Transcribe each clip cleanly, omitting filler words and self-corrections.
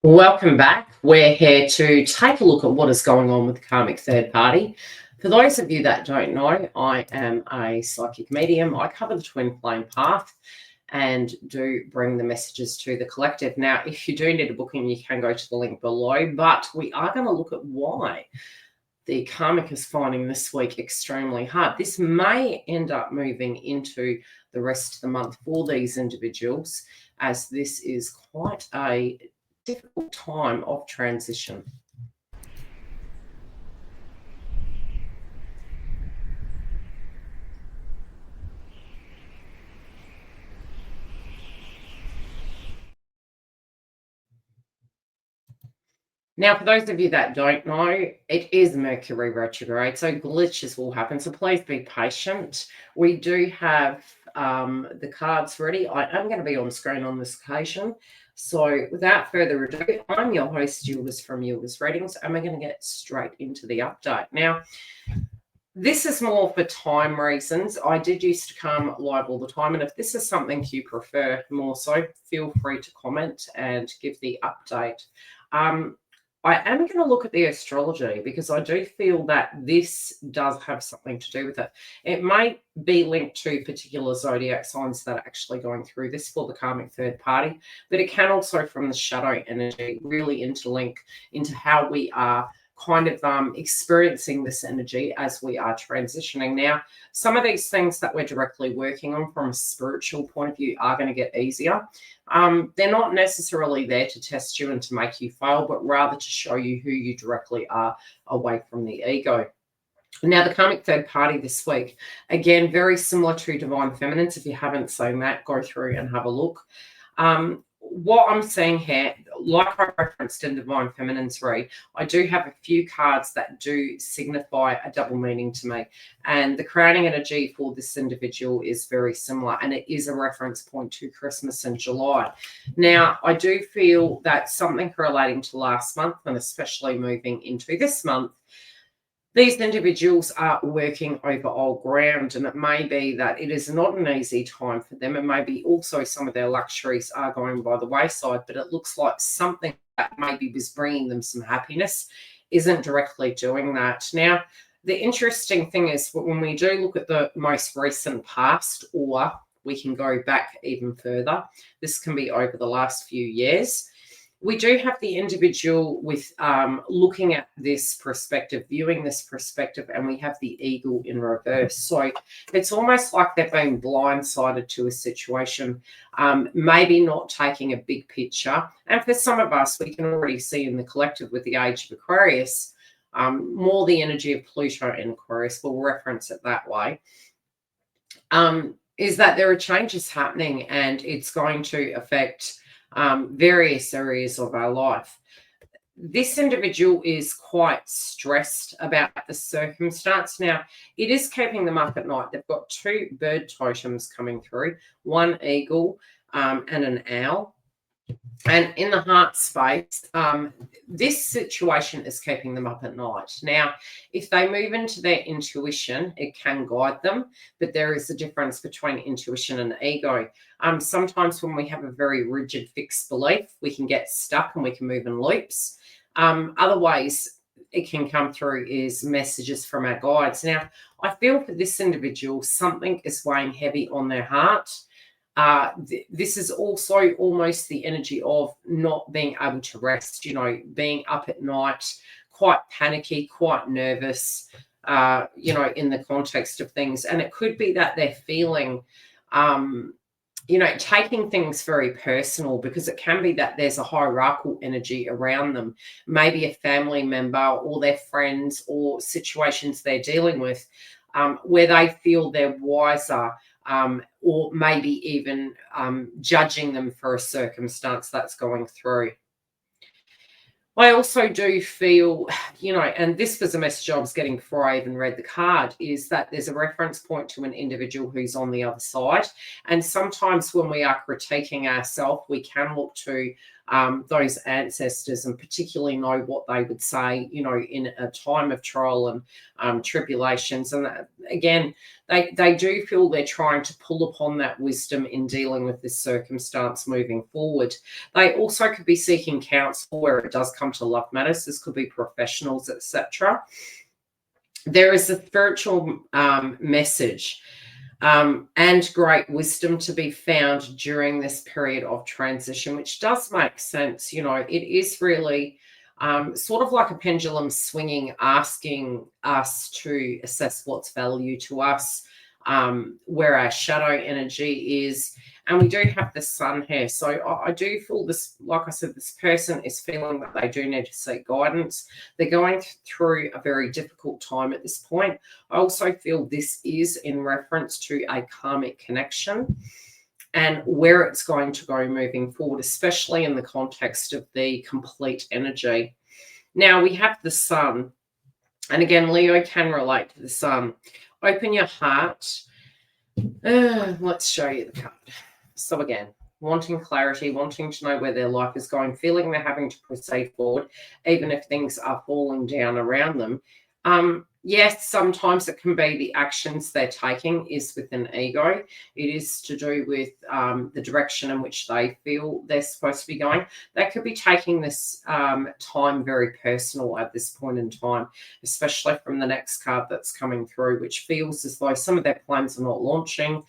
Welcome back. We're here to take a look at what is going on with the karmic third party. For those of you that don't know, I am a psychic medium. I cover the twin flame path and do bring the messages to the collective. Now, if you do need a booking, you can go to the link below, but we are going to look at why the karmic is finding this week extremely hard. This may end up moving into the rest of the month for these individuals, as this is quite a difficult time of transition. Now, for those of you that don't know, it is Mercury Retrograde, so glitches will happen. So please be patient. We do have the cards ready. I am going to be on screen on this occasion. So without further ado, I'm your host, Yildiz from Yildiz Readings, and we're going to get straight into the update. Now, this is more for time reasons. I did used to come live all the time, and if this is something you prefer more so, feel free to comment and give the update. I am going to look at the astrology because I do feel that this does have something to do with it. It may be linked to particular zodiac signs that are actually going through this for the karmic third party, but it can also, from the shadow energy, really interlink into how we are kind of experiencing this energy as we are transitioning. Now, some of these things that we're directly working on from a spiritual point of view are going to get easier. They're not necessarily there to test you and to make you fail, but rather to show you who you directly are away from the ego. Now, the karmic third party this week, again, very similar to divine feminines. If you haven't seen that, go through and have a look. What I'm seeing here, like I referenced in Divine Feminine's read, I do have a few cards that do signify a double meaning to me. And the crowning energy for this individual is very similar, and it is a reference point to Christmas in July. Now, I do feel that something relating to last month, and especially moving into this month, these individuals are working over old ground, and it may be that it is not an easy time for them. It may be also some of their luxuries are going by the wayside, but it looks like something that maybe was bringing them some happiness isn't directly doing that. Now, the interesting thing is when we do look at the most recent past, or we can go back even further, this can be over the last few years. We do have the individual with looking at this perspective, viewing this perspective, and we have the eagle in reverse. So it's almost like they've been blindsided to a situation, maybe not taking a big picture. And for some of us, we can already see in the collective with the age of Aquarius, more the energy of Pluto in Aquarius, we'll reference it that way, is that there are changes happening, and it's going to affect various areas of our life. This individual is quite stressed about the circumstance. Now, it is keeping them up at night. They've got two bird totems coming through, one eagle and an owl. And in the heart space, this situation is keeping them up at night. Now, if they move into their intuition, it can guide them, but there is a difference between intuition and ego. Sometimes when we have a very rigid, fixed belief, we can get stuck and we can move in loops. Other ways it can come through is messages from our guides. Now, I feel for this individual, something is weighing heavy on their heart. This is also almost the energy of not being able to rest, being up at night, quite panicky, quite nervous, in the context of things. And it could be that they're feeling, taking things very personal, because it can be that there's a hierarchical energy around them, maybe a family member or their friends or situations they're dealing with, where they feel they're wiser, or maybe even judging them for a circumstance that's going through. I also do feel, and this was a message I was getting before I even read the card, is that there's a reference point to an individual who's on the other side. And sometimes when we are critiquing ourselves, we can look to those ancestors, and particularly know what they would say, in a time of trial and tribulations. And again, they do feel they're trying to pull upon that wisdom in dealing with this circumstance moving forward. They also could be seeking counsel where it does come to love matters. This could be professionals, etc. There is a spiritual message and great wisdom to be found during this period of transition, which does make sense. It is really sort of like a pendulum swinging, asking us to assess what's value to us, where our shadow energy is. And we do have the sun here. So I do feel this, like I said, this person is feeling that they do need to seek guidance. They're going through a very difficult time at this point. I also feel this is in reference to a karmic connection and where it's going to go moving forward, especially in the context of the complete energy. Now we have the sun. And again, Leo can relate to the sun. Open your heart. Let's show you the card. So again, wanting clarity, wanting to know where their life is going, feeling they're having to proceed forward, even if things are falling down around them. Yes, sometimes it can be the actions they're taking is with an ego. It is to do with the direction in which they feel they're supposed to be going. They could be taking this time very personal at this point in time, especially from the next card that's coming through, which feels as though some of their plans are not launching.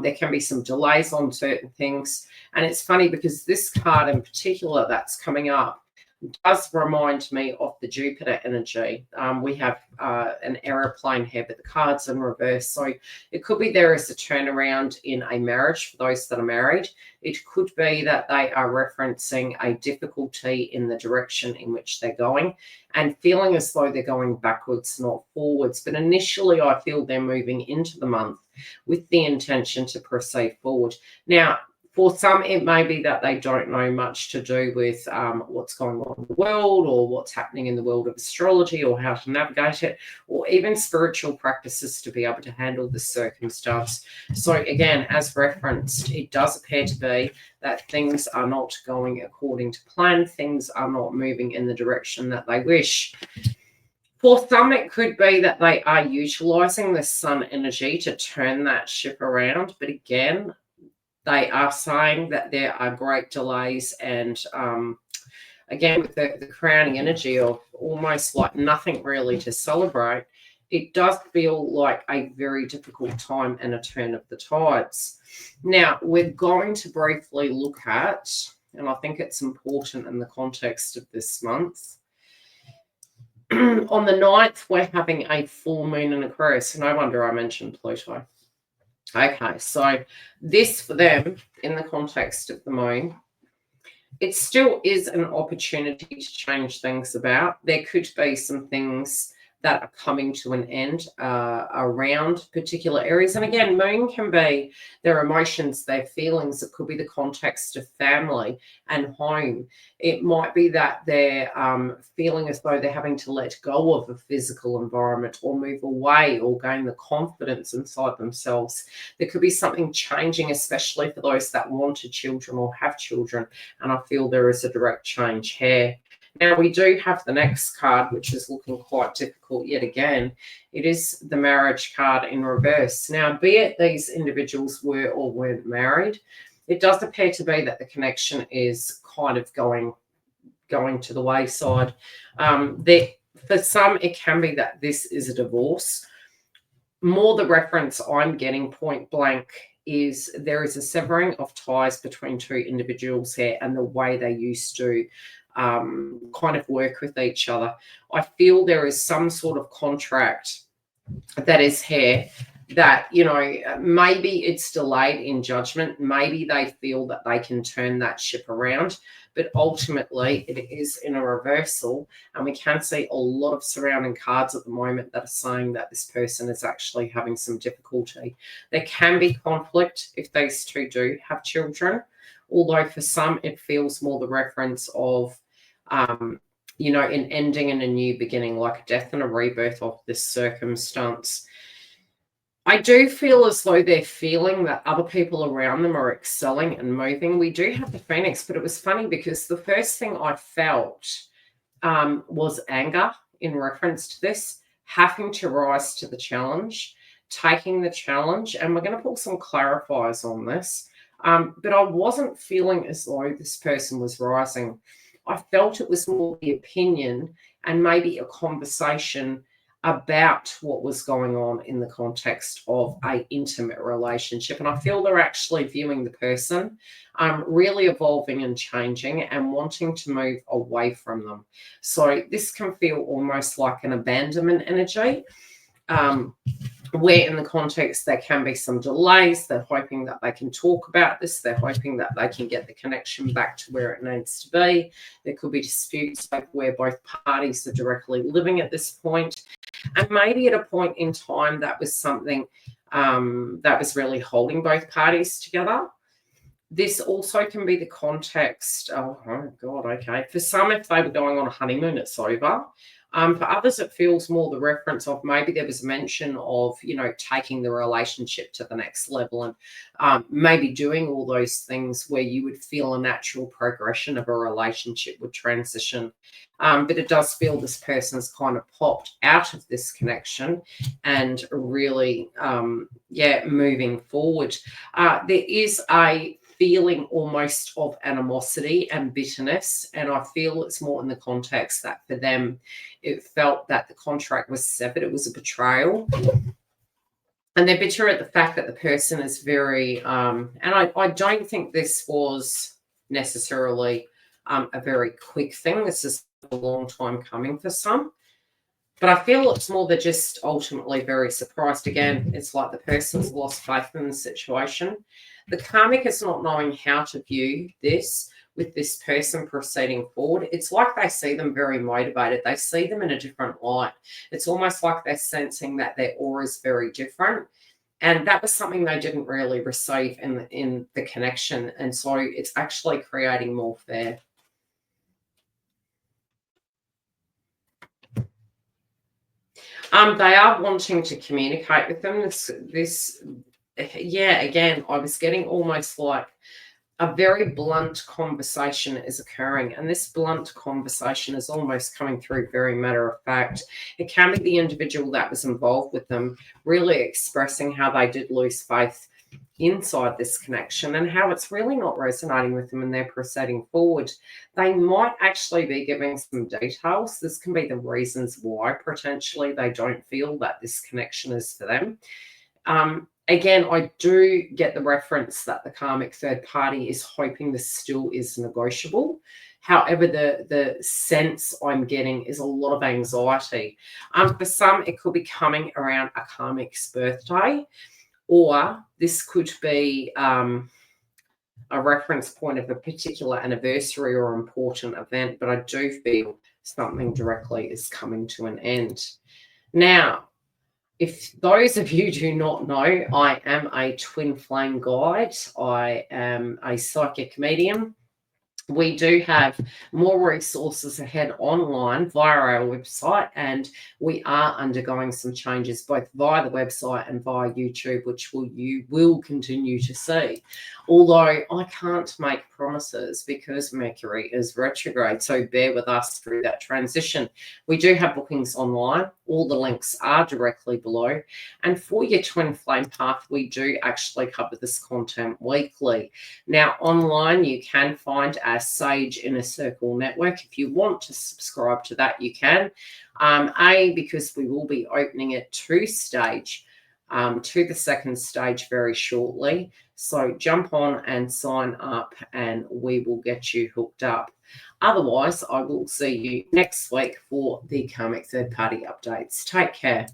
There can be some delays on certain things. And it's funny because this card in particular that's coming up does remind me of the Jupiter energy. We have an aeroplane here, but the card's in reverse. So it could be there is a turnaround in a marriage for those that are married. It could be that they are referencing a difficulty in the direction in which they're going and feeling as though they're going backwards, not forwards. But initially, I feel they're moving into the month with the intention to proceed forward. Now, for some, it may be that they don't know much to do with what's going on in the world or what's happening in the world of astrology or how to navigate it, or even spiritual practices to be able to handle this circumstance. So again, as referenced, it does appear to be that things are not going according to plan. Things are not moving in the direction that they wish. For some, it could be that they are utilizing the sun energy to turn that ship around. But again, they are saying that there are great delays and again, with the crowning energy of almost like nothing really to celebrate, it does feel like a very difficult time and a turn of the tides. Now, we're going to briefly look at, and I think it's important in the context of this month, on the 9th, we're having a full moon in Aquarius. No wonder I mentioned Pluto. Okay, so this for them, in the context of the moon, it still is an opportunity to change things about. There could be some things that are coming to an end around particular areas. And again, moon can be their emotions, their feelings. It could be the context of family and home. It might be that they're feeling as though they're having to let go of a physical environment or move away or gain the confidence inside themselves. There could be something changing, especially for those that wanted children or have children. And I feel there is a direct change here. Now, we do have the next card, which is looking quite difficult yet again. It is the marriage card in reverse. Now, be it these individuals were or weren't married, it does appear to be that the connection is kind of going to the wayside. For some, it can be that this is a divorce. More the reference I'm getting point blank is there is a severing of ties between two individuals here and the way they used to kind of work with each other. I feel there is some sort of contract that is here that, maybe it's delayed in judgment. Maybe they feel that they can turn that ship around, but ultimately it is in a reversal. And we can see a lot of surrounding cards at the moment that are saying that this person is actually having some difficulty. There can be conflict if these two do have children, although for some it feels more the reference of an ending and a new beginning, like a death and a rebirth of this circumstance. I do feel as though they're feeling that other people around them are excelling and moving. We do have the Phoenix, but it was funny because the first thing I felt was anger in reference to this, having to rise to the challenge, taking the challenge. And we're going to pull some clarifiers on this. But I wasn't feeling as though this person was rising. I felt it was more the opinion and maybe a conversation about what was going on in the context of a intimate relationship. And I feel they're actually viewing the person really evolving and changing and wanting to move away from them. So this can feel almost like an abandonment energy. Where in the context there can be some delays. They're hoping that they can talk about this. They're hoping that they can get the connection back to where it needs to be. There could be disputes where both parties are directly living at this point. And maybe at a point in time that was something that was really holding both parties together. This also can be the context. Oh God, okay. For some, if they were going on a honeymoon, it's over. For others, it feels more the reference of maybe there was mention of, taking the relationship to the next level and maybe doing all those things where you would feel a natural progression of a relationship would transition. But it does feel this person's kind of popped out of this connection and really, moving forward. There is a feeling almost of animosity and bitterness. And I feel it's more in the context that for them, it felt that the contract was severed. It was a betrayal. And they're bitter at the fact that the person is very, and I don't think this was necessarily a very quick thing. This is a long time coming for some. But I feel it's more they're just ultimately very surprised. Again, it's like the person's lost faith in the situation. The karmic is not knowing how to view this with this person proceeding forward. It's like they see them very motivated. They see them in a different light. It's almost like they're sensing that their aura is very different. And that was something they didn't really receive in the connection. And so it's actually creating more fear. They are wanting to communicate with them. Again, I was getting almost like a very blunt conversation is occurring, and this blunt conversation is almost coming through very matter of fact. It can be the individual that was involved with them really expressing how they did lose faith inside this connection and how it's really not resonating with them and they're proceeding forward. They might actually be giving some details. This can be the reasons why potentially they don't feel that this connection is for them. Again, I do get the reference that the karmic third party is hoping this still is negotiable. However, the sense I'm getting is a lot of anxiety. For some, it could be coming around a karmic's birthday, or this could be a reference point of a particular anniversary or important event, but I do feel something directly is coming to an end. Now, if those of you do not know, I am a twin flame guide. I am a psychic medium. We do have more resources ahead online via our website, and we are undergoing some changes both via the website and via YouTube, which you will continue to see. Although I can't make promises because Mercury is retrograde, so bear with us through that transition. We do have bookings online. All the links are directly below. And for your twin flame path, we do actually cover this content weekly. Now, online, you can find our Sage Inner Circle Network. If you want to subscribe to that, you can. Because we will be opening it to the second stage very shortly. So jump on and sign up and we will get you hooked up. Otherwise, I will see you next week for the karmic third party updates. Take care.